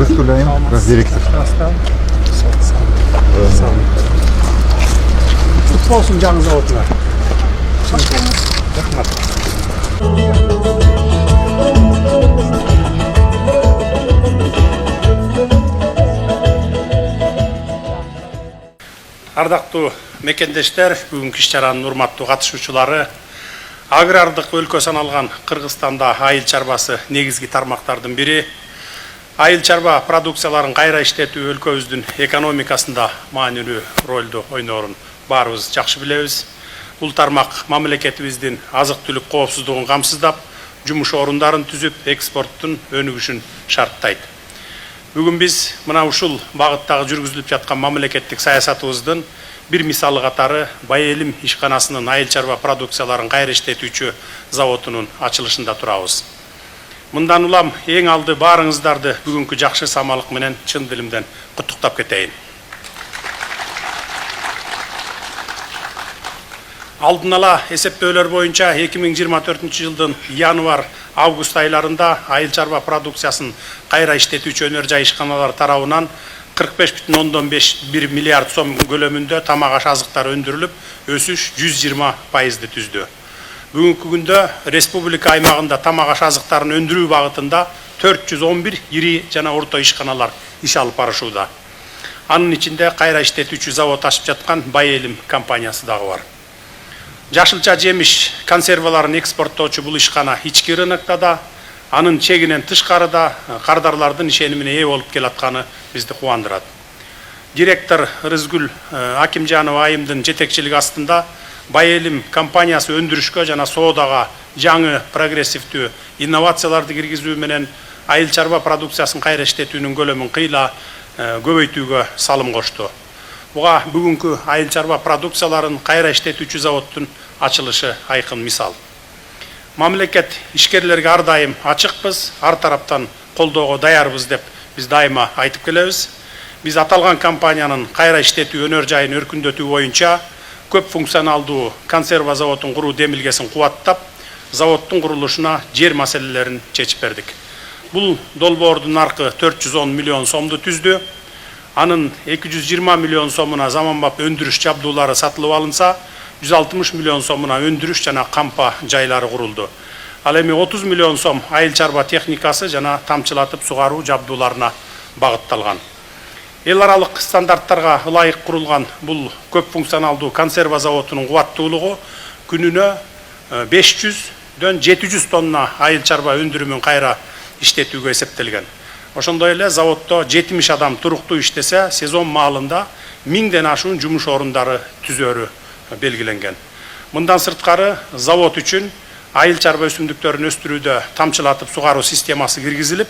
Представляем, директор. Құтты болсын жаңы зауытыңа. Ардактуу мекендештер, бүгүнкү иш-чаранын урматтуу катышуучулары, агрардык өлкө саналган Кыргызстанда айыл чарбасы негизги тармактардын бири. Айыл чарба продукцияларын кайра иштетүү өлкөбүздүн экономикасында маанилүү ролду ойнорун баарыбыз жакшы билебиз. Бул тармак мамлекетибиздин азык-түлүк коопсуздугун камсыздап, жумуш орундарын түзүп, экспорттун өнүгүшүн шарттайт. Бүгүн биз мына ушул багыттагы жүргүзүлүп жаткан мамлекеттик саясатыбыздын бир мисалы катары Байэлим ишканасынын айыл чарба продукцияларын кайра иштетүүчү заводунун ачылышында турабыз. Мындан улам эң алды баарыңыздарды бүгүнкү жакшы самалык менен чын дилимден куттуктап кетейин. Алдын ала эсептөөлөр боюнча 2024-жылдын январь-август айларында айыл чарба продукциясын кайра иштетүүчү өнөр жай ишканалар тарабынан 45,5 миллиард сом көлөмүндө тамак аш азыктар өндүрүлүп, өсүш 120%ды түздү. Бүгүнкү күндө республика аймагында тамак аш азыктарын өндүрүү багытында 411 ири жана орто ишканалар иш алып барышууда. Анын ичинде кайра иштетүүчү завод ачып жаткан Байэлим компаниясы дагы бар. Жашылча жемиш консерваларын экспорттоочу бул ишкана ички рынокто да, анын чегинен тышкарыда кардарлардын ишенимине ээ болуп келатканы бизди кубандырат. Директор Рызгүл Акимжанова айымдын жетекчилиги астында Байэлим компаниясы өндүрүшкө жана соодага жаңы прогрессивдүү инновацияларды киргизүү менен айыл чарба продукциясын кайра иштетүүнүн көлөмүн кыйла көбөйтүүгө салым кошту. Буга бүгүнкү айыл чарба продукцияларын кайра иштетүүчү заводдун ачылышы айкын мисал. Мамлекет ишкерлерге ар дайым ачыкпыз, ар тараптан колдоого даярбыз деп биз дайыма айтып келебиз. Биз аталган компаниянын кайра иштетүү өнөр жайын өркүндөтүү боюнча көп функционалдуу консерва заводун куруу демилгесин кубаттап, заводдун курулушуна жер маселелерин чечип бердик. Бул долбоордун наркы 410 миллион сомду түздү. Анын 220 миллион сомуна заманбап өндүрүш жабдуулары сатылып алынса, 160 миллион сомуна өндүрүш жана кампа жайлары курулду. Ал эми 30 миллион сом айыл чарба техникасы жана тамчылатып сугаруу жабдууларына багытталган. Эл аралык стандарттарга ылайык курулган бул көп функционалдуу консерва заводунун кубаттуулугу күнүнө 500дөн 700 тонна айыл чарба өндүрүмүн кайра иштетүүгө эсептелген. Ошондой эле заводдо 70 адам туруктуу иштесе, сезон маалында 1000ден ашуун жумуш орундары түзөрү белгиленген. Мындан сырткары завод үчүн айыл чарба өсүмдүктөрүн өстүрүүдө тамчылатып сугаруу системасы киргизилип,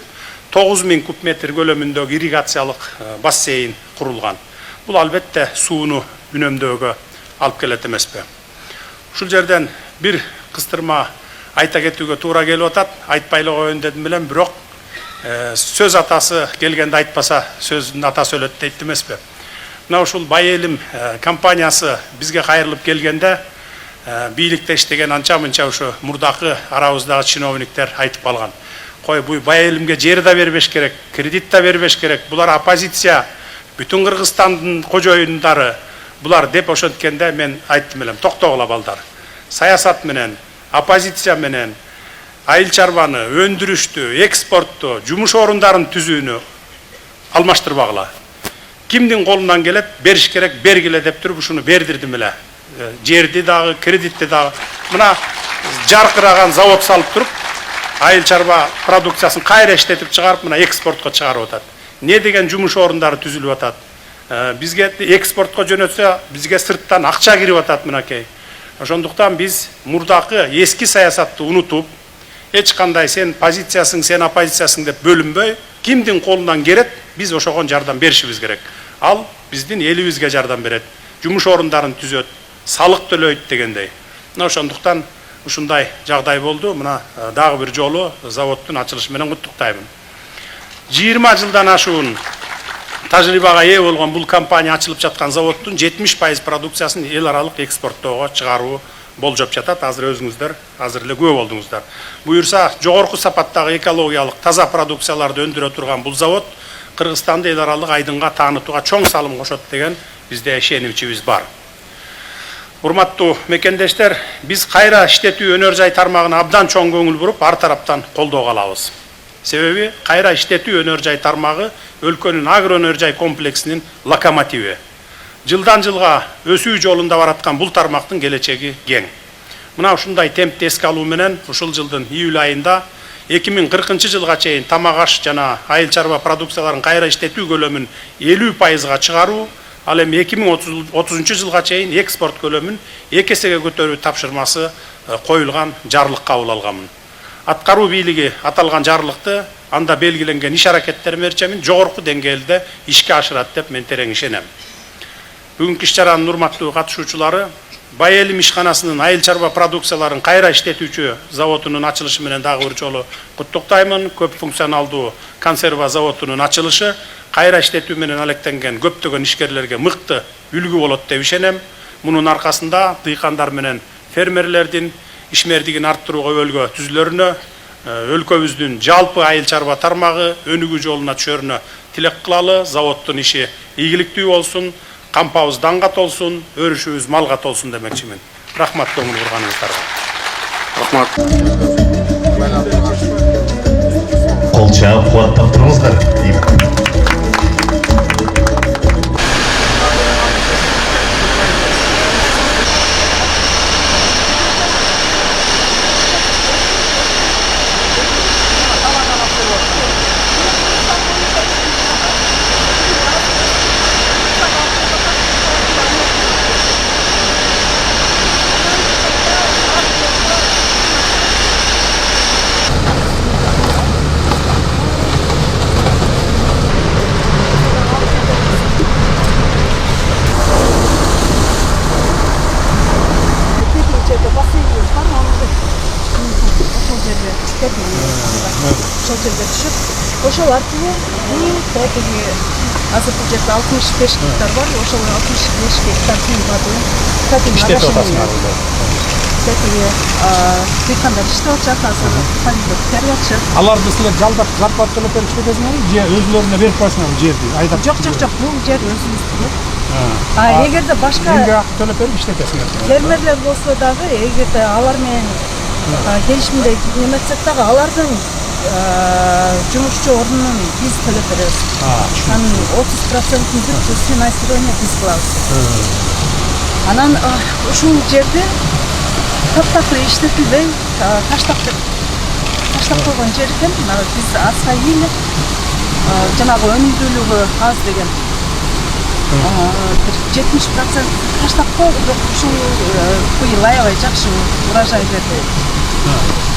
9000 куб метр көлөмүндөгү ирригациялык бассейн курулган. Бул албетте сууну үнөмдөөгө алып келет эмеспи. Ушул жерден бир кыстырма айта кетүүгө туура келип атат. Айтпай эле коеюн дедим белем, бирок сөз атасы келгенде айтпаса сөздүн атасы өлөт дейт эмеспи. Мына ушул Байэлим компаниясы бизге кайрылып келгенде бийликте иштеген анча-мынча ушу мурдакы арабыздагы чиновниктер айтып калган. Кой, бул Байэлимге жер да бербеш керек, кредит да бербеш керек. Булар оппозиция, бүтүн Кыргызстандын кожоюндары булар деп ошенткенде мен айттым элем, токтогула балдар. Саясат менен, оппозиция менен айыл чарбаны, өндүрүштү, экспортту, жумуш орундарын түзүүнү алмаштырбагыла. Кимдин колунан келет, бериш керек, бергиле деп туруп ушуну бердирдим эле. Жерди дагы, кредитти дагы. Мына жаркыраган завод салып туруп, айыл чарба продукциясын кайра иштетип чыгарып, мына экспортко чыгарып атат. Не деген жумуш орундары түзүлүп атат. Бизге экспортко жөнөтсө, бизге сырттан акча кирип атат мынакей. Ошондуктан биз мурдакы эски саясатты унутуп, эч кандай сен позициясың, сен оппозициясың деп бөлүнбөй, кимдин колунан келет, биз ошого жардам беришибиз керек. Ал биздин элибизге жардам берет, жумуш орундарын түзөт, салык төлөйт дегендей. Мына ошондуктан ушундай жагдай болду. Мына дагы бир жолу заводдун ачылышы менен куттуктайбын. 20 жылдан ашуун тажрыйбага ээ болгон бул компания ачылып жаткан заводдун 70% продукциясын эл аралык экспорттоого чыгаруу болжоп жатат. Азыр өзүңүздөр азыр эле күбө болдуңуздар. Буюрса, жогорку сапаттагы экологиялык таза продукцияларды өндүрө турган бул завод Кыргызстанды эл аралык айдынга таанытууга чоң салым кошот деген бизде ишенимчибиз бар. Урматтуу мекендештер, биз кайра иштетүү өнөр жай тармагына абдан чоң көңүл буруп, ар тараптан колдоо алабыз. Себеби кайра иштетүү өнөр жай тармагы өлкөнүн агро өнөр жай комплексинин локомотиви. Жылдан жылга өсүү жолунда бараткан бул тармактын келечеги кең. Мына ушундай темпти эске алуу менен ушул жылдын июль айында 2040 жылга чейин тамак аш жана айыл чарба продукцияларын кайра иштетүү көлөмүн 50%га чыгаруу, ал эми 2030 жылга чейин экспорт көлөмүн 2 эсеге көтөрүү тапшырмасы коюлган жарлык кабыл алганмын. Аткаруу бийлиги аталган жарлыкты анда белгиленген иш аракеттер мерчемин жогорку деңгээлде ишке ашырат деп мен терең ишенем. Бүгүнкү иш чаранын урматтуу катышуучулары, Бай Элим ишканасынын айыл чарба продукцияларын кайра иштетүүчү заводунун ачылышы менен дагы бир жолу куттуктаймын. Көп функционалдуу консерва заводунун ачылышы кайра иштетүү менен алектенген көптөгөн ишкерлерге мыкты үлгү болот деп ишенем. Мунун аркасында дыйкандар менен фермерлердин ишмердигин арттырууга өбөлгө түзүлөрүнө, өлкөбүздүн жалпы айыл чарба тармагы өнүгүү жолуна түшөрүнө тилек кылалы. Заводдун иши ийгиликтүү болсун, кампабыз данга толсун, өрүшүбүз малга толсун демекчимин. Рахмат көңүл бурганыңыздарга. Рахмат. Кол чаап кубаттап туруңуздар дейм. Ошол аркылуу тиги азыр бул жерде 65 гектар бар, ошол 65 гектар кийин иштетип атасыңар. Тиги дыйкандар иштеп атышат, азыр помидор терип атышат. Аларды силер жалдап зарплата төлөп берип иштетесиңерби же өзүлөрүнө берип коесуңарбы жерди айдап? Жок, бул жер өзүбүздүкү. Эгерде башка эмгек акы төлөп берип иштетесиңер. фермерлер болсо дагы, эгерде алар менен келишимде неметсек дагы алардын жумушчу орнунун биз төлөп беребиз. Анын 30%-ын финансирование биз кылабыз. Анан ушул жерде таптакыр иштетилбей таштап койгон жер экен. Биз аска ийиле жанагы өнүмдүүлүгү аз деген 70% таштап койдук, бирок ушул быйыл аябай жакшы урожай берди.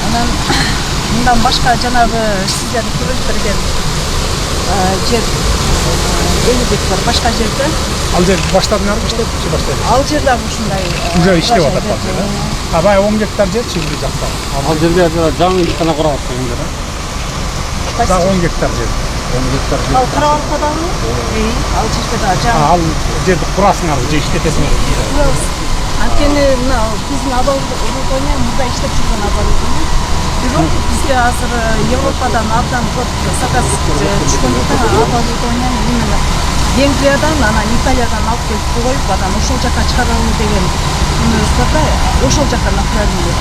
Анан мындан башка жанагы сиздер көрүп берген жер 50 гектар башка жерде. Ал жер баштадыңарбы иштетипчи баштадыңар? Ал жер дагы ушундай уже иштеп атат ал жер. Абай 10 гектар жер чигири жакта. Ал жерде жаңы ишкана курап аткандар. Да 10 гектар жер. 10 гектар. Ал карабалка дагы? Ал жерде дагы жаңы. Ал жерди курасыңарбы же иштетесиңерби? Анткени мына биздин оборудование мурда иштеп жүргөн оборудование. Бирок бизге азыр Европадан абдан көп заказ түшкөндүктөн оборудование именно Венгриядан, анан Италиядан алып келип коюп, анан ошол жака чыгаралы деген үмүтүбүз бар да, ошол жака направление.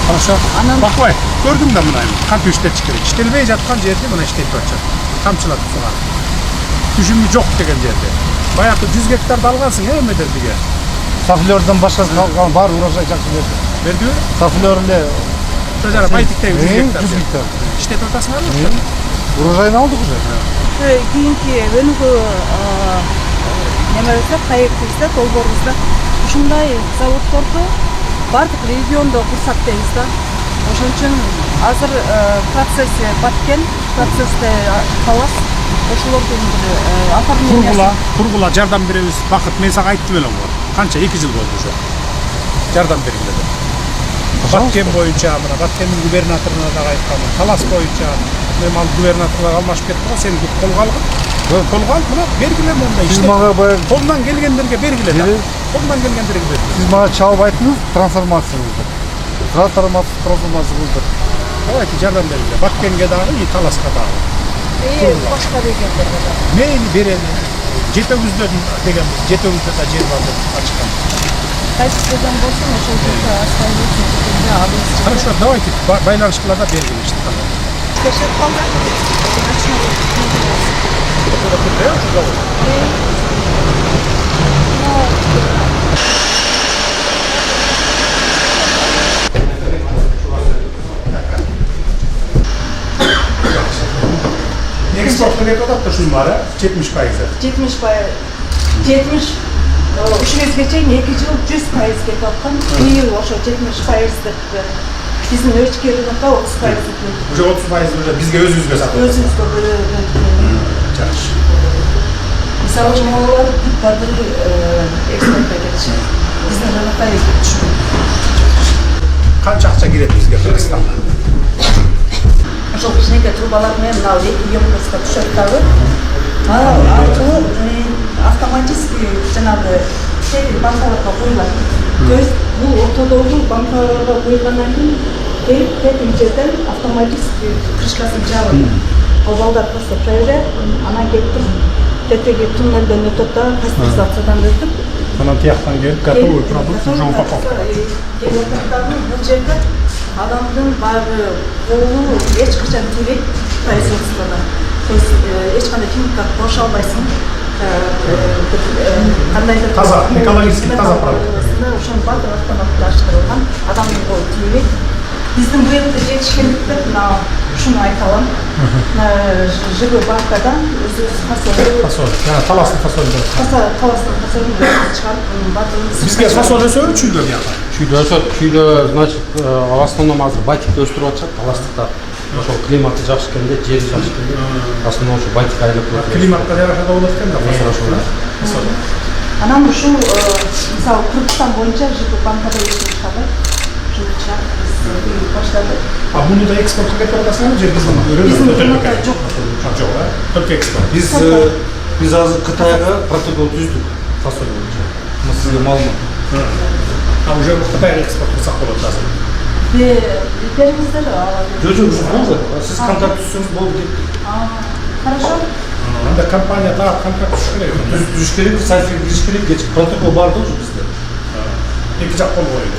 Хорошо. Бакбай, көрдүң да мына кантип иштетиш керек. Иштелбей жаткан жерди мына иштетип атышат. Камчылатып суган. Түшүмү жок деген жерде. Баягы 100 гектарды алгансың, эмедердиге. Сафлерден башкасы калган бар урожай жакшы берди. Бердиби? Сафлер эле Жара байтиктеги 100 гектар. Иштетип атасыңарбы? урожайын алдык уже. Кийинки өнүгүү немебизде, проектибизде, долбоорубузда ушундай заводдорду бардык региондо курсак дейбиз да. Ошон үчүн азыр процессе баткен, процессте калабыз. Ошолордун оформлениясы. Кургула жардам беребиз. Бакыт, мен сага айттым элем го. Канча 2 жыл болду уже. Жардам бергиле деп. Баткен боюнча, мына Баткендин губернаторуна дагы айткам. Талас боюнча мен ал губернаторлор алмашып кетти го, сен колго алгын. Колго ал, мына бергиле монда Сиз иштеп. мага баягы Колунан келгендерге бергиле да. Колунан келгендерге бергиле. сиз мага чалып айттыңыз трансформацияңызды. Трансформация кылдыр. Давайте жардам бергиле. Баткенге дагы, и Таласка дагы. Başka degендер бар. Мейли берели. Жетегүздөн деген жетегүздө да жер бар деп ачкан. Кайсы деген болсун, ошол жерде оставить дегенде алып. Хорошо, давайте байланышкаларда бергилешти. Кеше калды. Eksport ne kadar taşın var ha? 70%. 70 үч мезге чейин 2 жыл 100% кетип аткан. Быйыл ошо 70% деп биздин өчкөрүнүккө 30% кетти. Уже 30% уже bizge özümüzge satıyoruz. Өзүбүзгө бөлөп. Жақсы. Мисалы могулар кадыр экспортко кетишет. Биздин жанакта түшпөйт. Қанша ақша келеді бізге Қырғызстанға? Ошол кичинекей трубалар менен мына 2 емкостко түшөт дагы. Аркылуу автоматически жанагы секил банкаларга коюлат. То есть бул ортодогу банкаларга коюлгандан кийин келип тетиги жерден автоматически крышкасын жабып, балдар просто проверяет, анан кетип тетиги туннелден өтөт да пастеризациядан өтүп, Анан тияктан келип готовый продукт уже упаковка. Бул жерде адамдын баары колу эч качан тийбейт производствода. То есть эч кандай химикат коша албайсың. Кандайдыр Таза, экологически таза продукт. Ошонун баары автоматташтырылган, адамдын колу тийбейт. Биздин быйылкы жетишкендиктен мына ушуну айта алам. Живой банкадан өзүбүз Фасоль. Таластын фасоль. таластын фасолун чыгарып, баардыгын Бізге фасоль өсөбү чүйдө бияка? Чүйдө, значит, в основном азыр байтикти өстүрүп атышат, таластыкта. Ошол климаты жакшы экенде, жери жакшы экенде, основном ошо байтик айлап турат. Климатка жараша да болот экен да фасоль. Фасоль. Анан ушул мисалы Кыргызстан боюнча живой банкада иштеп чыгат. Баштады. А буну да экспортко кетип атасыңбы же биздин Биздин рынокто жок. Жок, а? Только экспорт. Биз азыр Кытайга протокол түздүк фасоль боюнча. Сизге маалымат. А уже Кытайга экспорт кылсак болот азыр. Бериңиздер. Жок, болду. Сиз контакт түзсөңүз болду деп. Хорошо. Анда компания да контракт түшүш керек. Түзүш керек, сайфи кириш керек, протокол бар да уже бизде. Эки жак кол коюлду.